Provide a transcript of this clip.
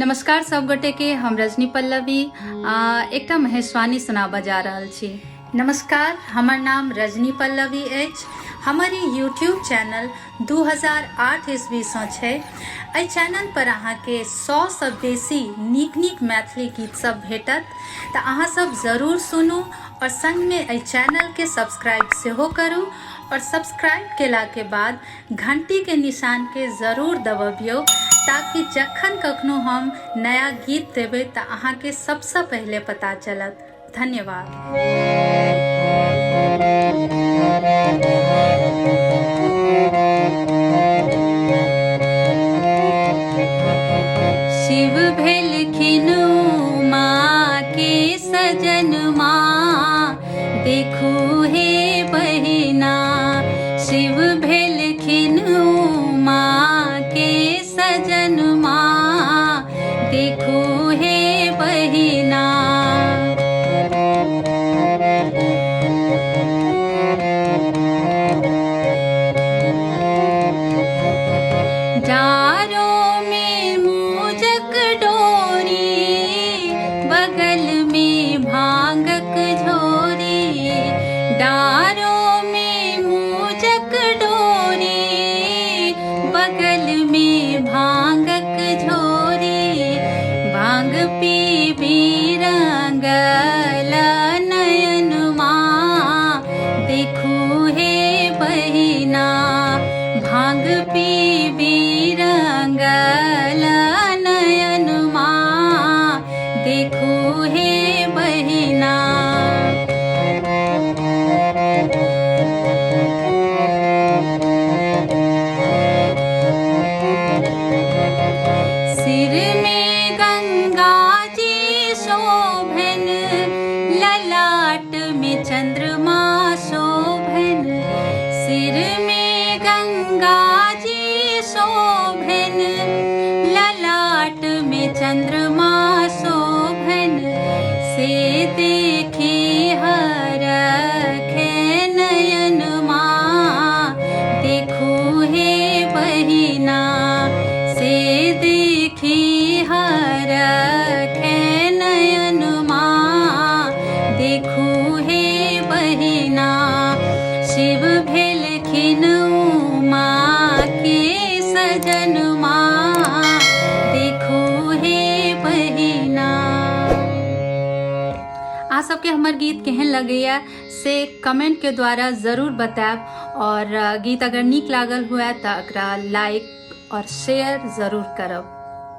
नमस्कार सब गोटे के हम रजनी पल्लवी एकटा महेशवाणी सुनाबा जा रहल छी। नमस्कार, हमर नाम रजनी पल्लवी अछि। हमर ई यूट्यूब चैनल 2008 ईस्वी से छै। एहि चैनल पर अहाँ के 100 से बेसी नीक मैथिली गीत सब भेटत, तऽ अहाँ सब जरूर सुनू और संग में एहि चैनल के सब्सक्राइब सेहो करू और सब्सक्राइब केला के बाद घंटी के निशान के जरूर दबाबियो, ताकि जखन कखनो हम नया गीत देबै तऽ अहाँ के सबसे पहले पता चलत। धन्यवाद। शिव भेलखिन माँ के सजन माँ, देखू हे बहिना। शिव भेलखिन माँ के सजन माँ, देखू हे बहिना। डारों में मूजक डोरी, बगल में भांगक झोरी। डारों में मूजक डोरी, बगल में भांगक झोरी। भांग पी रंगल नयन माँ, देखू हे बहिना। भांग पी रंगल नयन माँ, देखू हे बहिना। सिर में गंगा जी शोभन, ललाट में चंद्रमा शोभन। सिर में गंगा जी शोभन, ललाट में चंद्रमा शोभन। से देखी हरखे नयन माँ, देखू हे बहिना। से देखी हरखे नयन माँ, देखू हे बहिना। शिव भेलखिन माँ के सजन माँ, देखू हे बहिना। अहाँ सबके हमर गीत केहन लगैया से कमेंट के द्वारा जरूर बताएब, और गीत अगर नीक लागल हुए तो एकरा लाइक और शेयर जरूर करब।